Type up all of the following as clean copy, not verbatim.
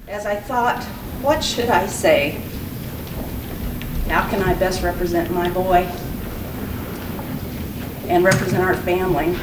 As I thought, what should I say? How can I best represent my boy and represent our family?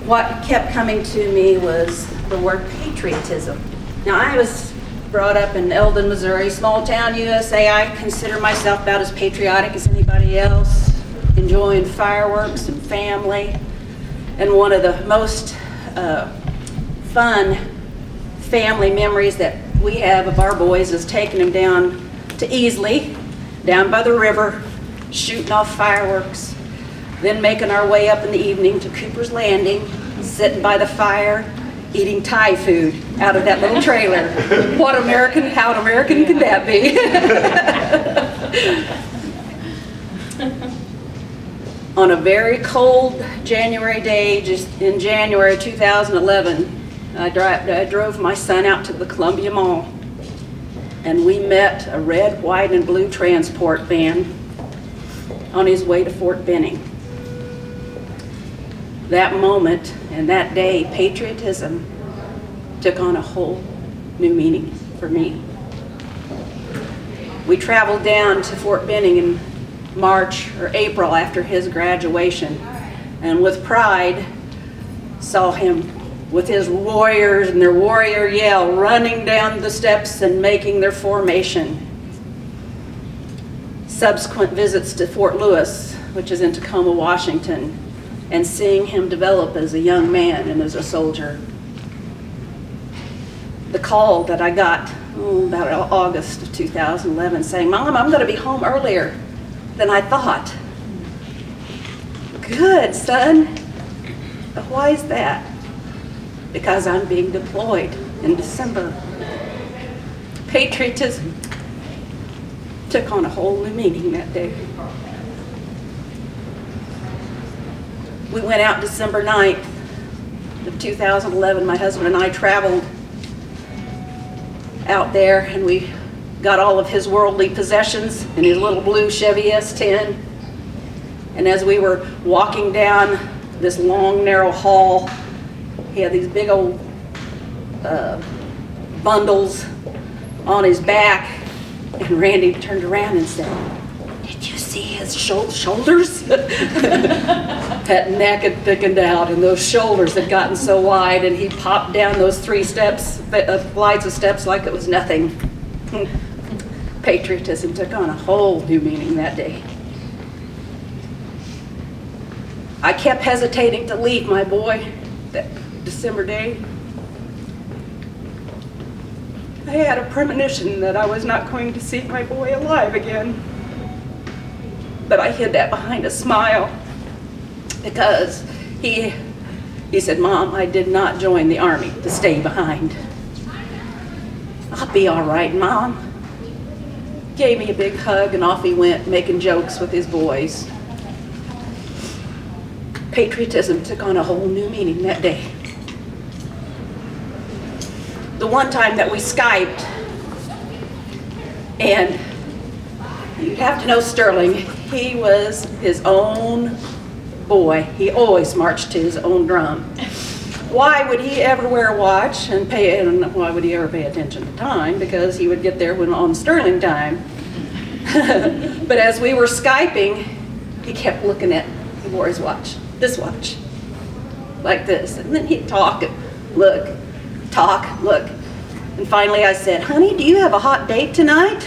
What kept coming to me was the word patriotism. Now, I was brought up in Eldon, Missouri, small town USA. I consider myself about as patriotic as anybody else, enjoying fireworks and family. And one of the most fun family memories that we have of our boys is taking them down to Easley, down by the river, shooting off fireworks, then making our way up in the evening to Cooper's Landing, sitting by the fire, eating Thai food out of that little trailer. How American can that be? On a very cold January day, just in January 2011, I drove my son out to the Columbia Mall, and we met a red, white, and blue transport van on his way to Fort Benning. That moment and that day, patriotism took on a whole new meaning for me. We traveled down to Fort Benning in March or April after his graduation, and with pride saw him with his warriors and their warrior yell running down the steps and making their formation. Subsequent visits to Fort Lewis, which is in Tacoma, Washington, and seeing him develop as a young man and as a soldier. The call that I got about August of 2011 saying, "Mom, I'm going to be home earlier than I thought." Good, son. But why is that? Because I'm being deployed in December. Patriotism took on a whole new meaning that day. We went out December 9th of 2011. My husband and I traveled out there, and we got all of his worldly possessions in his little blue Chevy S10. And as we were walking down this long, narrow hall, he had these big old bundles on his back, and Randy turned around and said, "Did you see his shoulders?" That neck had thickened out, and those shoulders had gotten so wide, and he popped down those 3 steps, flights of steps, like it was nothing. Patriotism took on a whole new meaning that day. I kept hesitating to leave my boy that December day. I had a premonition that I was not going to see my boy alive again. But I hid that behind a smile, because he said, "Mom, I did not join the Army to stay behind. I'll be all right, Mom." Gave me a big hug, and off he went, making jokes with his boys. Patriotism took on a whole new meaning that day. The one time that we Skyped, and you have to know Sterling, he was his own boy. He always marched to his own drum. Why would he ever wear a watch and why would he ever pay attention to time? Because he would get there when on Sterling time. But as we were Skyping, he kept looking at, he wore his watch, this watch, like this. And then he'd talk and look, talk, look. And finally I said, "Honey, do you have a hot date tonight?"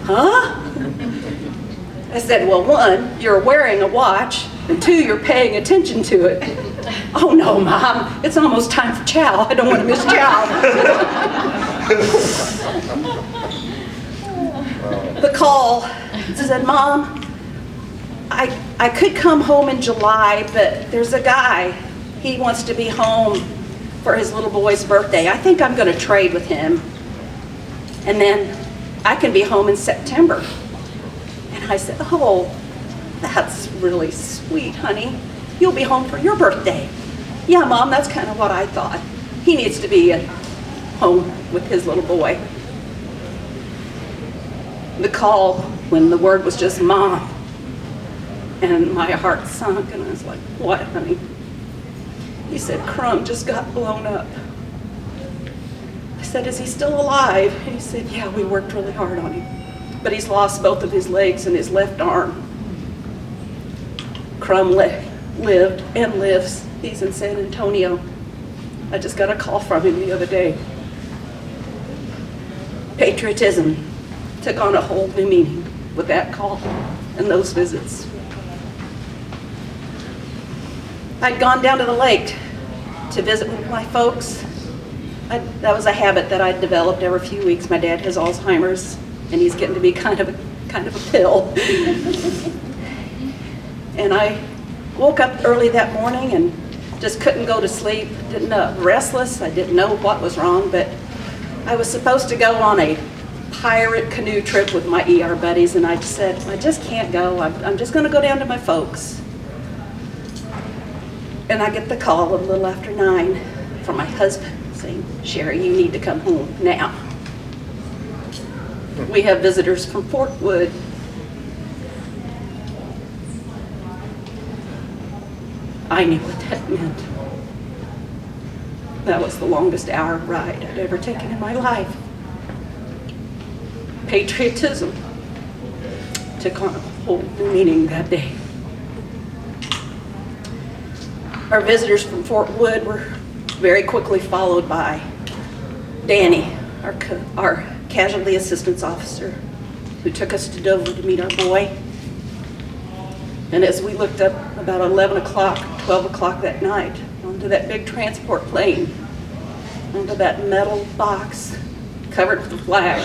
"Huh?" I said, "Well, 1, you're wearing a watch, and 2, you're paying attention to it." "Oh no, Mom, it's almost time for chow. I don't want to miss chow." The call said, "Mom, I could come home in July, but there's a guy, he wants to be home for his little boy's birthday. I think I'm going to trade with him, and then I can be home in September." And I said, "Oh, that's really sweet, honey. You'll be home for your birthday." "Yeah, Mom, that's kind of what I thought. He needs to be at home with his little boy." The call, when the word was just "Mom," and my heart sunk, and I was like, "What, honey?" He said, "Crumb just got blown up." said, "Is he still alive?" And he said, "Yeah, we worked really hard on him. But he's lost both of his legs and his left arm." Crum lived and lives. He's in San Antonio. I just got a call from him the other day. Patriotism took on a whole new meaning with that call and those visits. I'd gone down to the lake to visit with my folks. That was a habit that I'd developed every few weeks. My dad has Alzheimer's, and he's getting to be kind of a pill. And I woke up early that morning and just couldn't go to sleep. Restless. I didn't know what was wrong, but I was supposed to go on a pirate canoe trip with my ER buddies, and I said, "I just can't go. I'm just going to go down to my folks." And I get the call a little after 9 from my husband saying, "Sherry, you need to come home now. We have visitors from Fort Wood." I knew what that meant. That was the longest hour ride I'd ever taken in my life. Patriotism took on a whole new meaning that day. Our visitors from Fort Wood were very quickly followed by Danny, our casualty assistance officer, who took us to Dover to meet our boy. And as we looked up about 11 o'clock, 12 o'clock that night, onto that big transport plane, onto that metal box covered with a flag,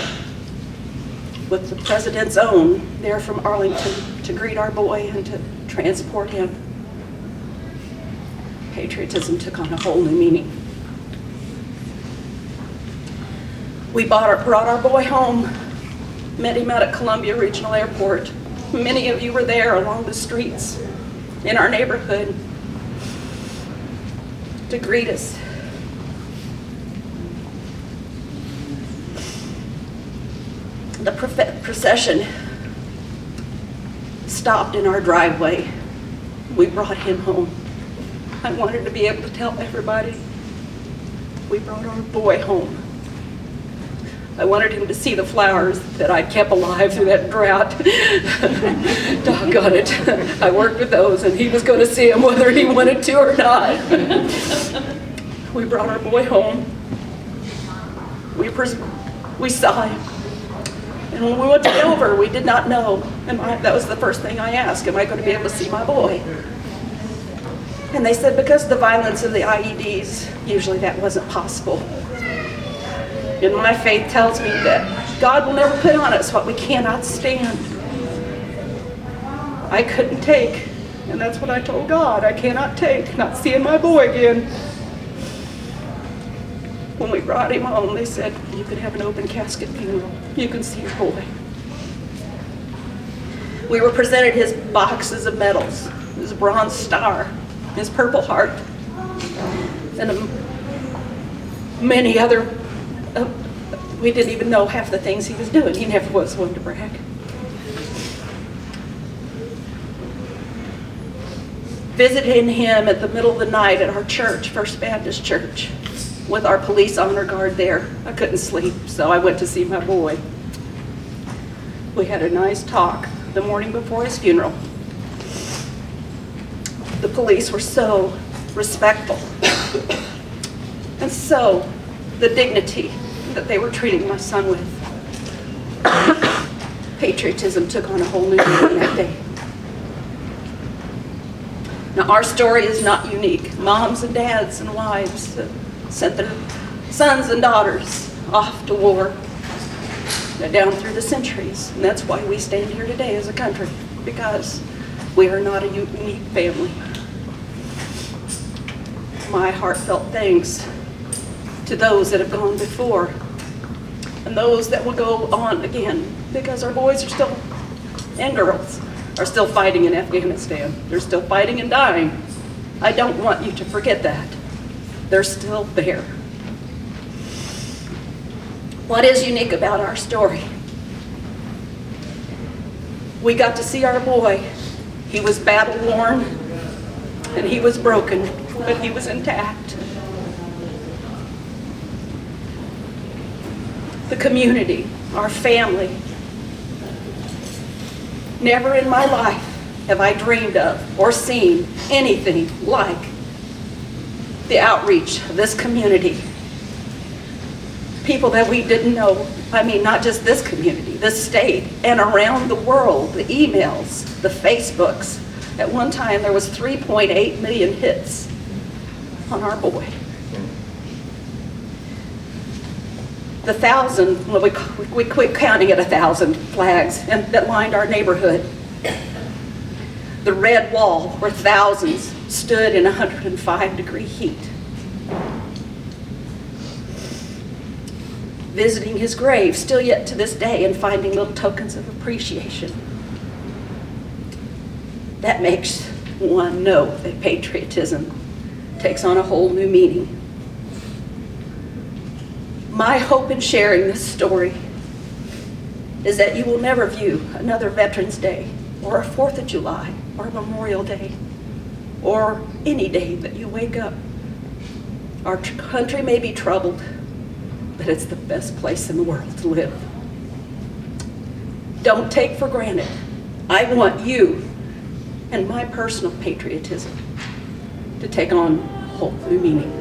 with the president's own there from Arlington to greet our boy and to transport him, patriotism took on a whole new meaning. We brought our boy home, met him out at Columbia Regional Airport. Many of you were there along the streets in our neighborhood to greet us. The procession stopped in our driveway. We brought him home. I wanted to be able to tell everybody we brought our boy home. I wanted him to see the flowers that I kept alive through that drought. Doggone it. I worked with those, and he was going to see them whether he wanted to or not. We brought our boy home. We saw him. And when we went to Dover, we did not know. And that was the first thing I asked, am I going to be able to see my boy? And they said because of the violence of the IEDs, usually that wasn't possible. And my faith tells me that God will never put on us what we cannot stand. I couldn't take, and that's what I told God, I cannot take not seeing my boy again. When we brought him home, they said, you can have an open casket funeral. You can see your boy. We were presented his boxes of medals, his Bronze Star, his Purple Heart, and many other. We didn't even know half the things he was doing. He never was one to brag. Visiting him at the middle of the night at our church, First Baptist Church, with our police honor guard there. I couldn't sleep, so I went to see my boy. We had a nice talk the morning before his funeral. The police were so respectful, and so the dignity that they were treating my son with. Patriotism took on a whole new meaning that day. Now, our story is not unique. Moms and dads and wives sent their sons and daughters off to war down through the centuries. And that's why we stand here today as a country, because we are not a unique family. My heartfelt thanks to those that have gone before and those that will go on again, because our boys are still, and girls, are still fighting in Afghanistan. They're still fighting and dying. I don't want you to forget that. They're still there. What is unique about our story? We got to see our boy. He was battle-worn and he was broken, but he was intact. the community, our family. Never in my life have I dreamed of or seen anything like the outreach of this community. People that we didn't know, I mean, not just this community, this state, and around the world, the emails, the Facebooks. At one time, there was 3.8 million hits on our boy. The 1,000, well, we quit counting at 1,000 flags that lined our neighborhood. The red wall where thousands stood in 105-degree heat. Visiting his grave still yet to this day and finding little tokens of appreciation. That makes one know that patriotism takes on a whole new meaning. My hope in sharing this story is that you will never view another Veterans Day or a 4th of July or Memorial Day or any day that you wake up. Our country may be troubled, but it's the best place in the world to live. Don't take for granted. I want you and my personal patriotism to take on a whole new meaning.